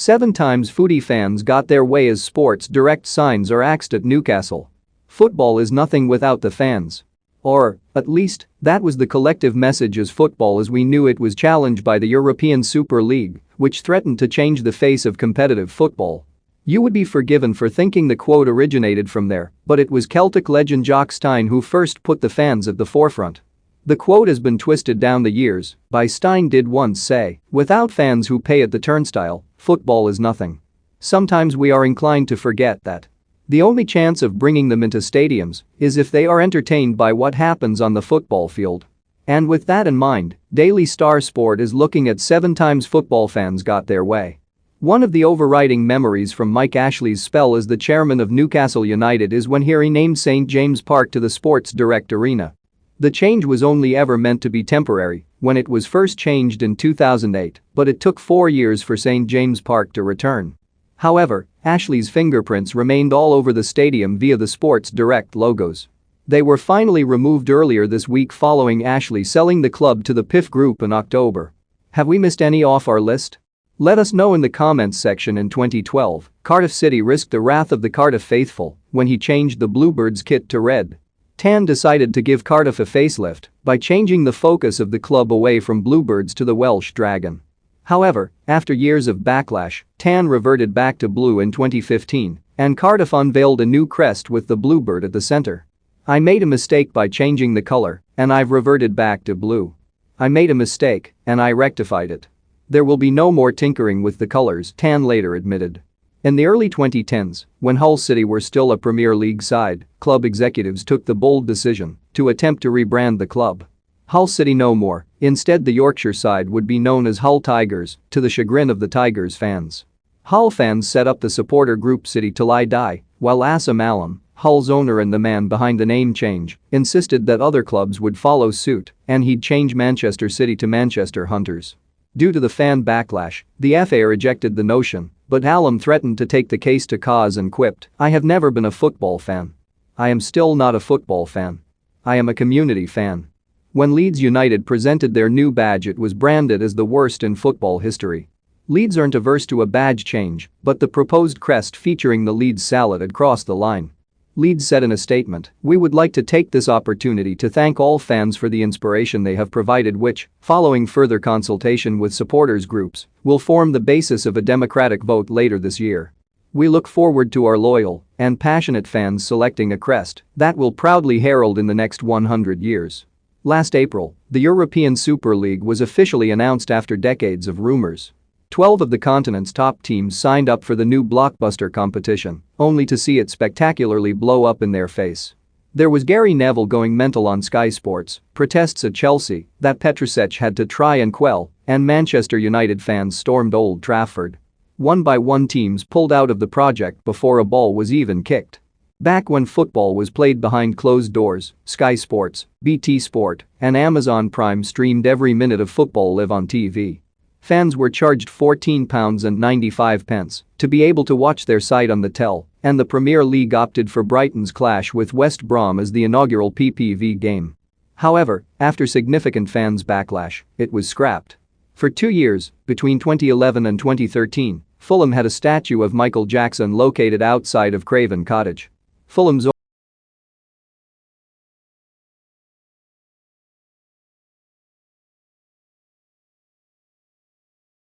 7 times footy fans got their way as Sports Direct signs are axed at Newcastle. Football is nothing without the fans. Or, at least, that was the collective message as football as we knew it was challenged by the European Super League, which threatened to change the face of competitive football. You would be forgiven for thinking the quote originated from there, but it was Celtic legend Jock Stein who first put the fans at the forefront. The quote has been twisted down the years, by Stein did once say, "Without fans who pay at the turnstile, football is nothing." Sometimes we are inclined to forget that. The only chance of bringing them into stadiums is if they are entertained by what happens on the football field. And with that in mind, Daily Star Sport is looking at 7 times football fans got their way. One of the overriding memories from Mike Ashley's spell as the chairman of Newcastle United is when he renamed St James Park to the Sports Direct Arena. The change was only ever meant to be temporary when it was first changed in 2008, but it took 4 years for St James Park to return. However, Ashley's fingerprints remained all over the stadium via the Sports Direct logos. They were finally removed earlier this week following Ashley selling the club to the PIF Group in October. Have we missed any off our list? Let us know in the comments section. In 2012, Cardiff City risked the wrath of the Cardiff faithful when he changed the Bluebirds kit to red. Tan decided to give Cardiff a facelift by changing the focus of the club away from Bluebirds to the Welsh Dragon. However, after years of backlash, Tan reverted back to blue in 2015, and Cardiff unveiled a new crest with the bluebird at the center. "I made a mistake by changing the color, and I've reverted back to blue. I made a mistake, and I rectified it. There will be no more tinkering with the colors," Tan later admitted. In the early 2010s, when Hull City were still a Premier League side, club executives took the bold decision to attempt to rebrand the club. Hull City no more, instead the Yorkshire side would be known as Hull Tigers, to the chagrin of the Tigers fans. Hull fans set up the supporter group City Till I Die, while Asim Allam, Hull's owner and the man behind the name change, insisted that other clubs would follow suit and he'd change Manchester City to Manchester Hunters. Due to the fan backlash, the FA rejected the notion, but Allam threatened to take the case to cause and quipped, "I have never been a football fan. I am still not a football fan. I am a community fan." When Leeds United presented their new badge, it was branded as the worst in football history. Leeds aren't averse to a badge change, but the proposed crest featuring the Leeds salad had crossed the line. Leeds said in a statement, "We would like to take this opportunity to thank all fans for the inspiration they have provided, which, following further consultation with supporters groups, will form the basis of a democratic vote later this year. We look forward to our loyal and passionate fans selecting a crest that will proudly herald in the next 100 years." Last April, the European Super League was officially announced after decades of rumors. 12 of the continent's top teams signed up for the new blockbuster competition, only to see it spectacularly blow up in their face. There was Gary Neville going mental on Sky Sports, protests at Chelsea that Petrusech had to try and quell, and Manchester United fans stormed Old Trafford. One by one teams pulled out of the project before a ball was even kicked. Back when football was played behind closed doors, Sky Sports, BT Sport, and Amazon Prime streamed every minute of football live on TV. Fans were charged £14.95 to be able to watch their side on the tell, and the Premier League opted for Brighton's clash with West Brom as the inaugural PPV game. However, after significant fans' backlash, it was scrapped. For 2 years, between 2011 and 2013, Fulham had a statue of Michael Jackson located outside of Craven Cottage. Fulham's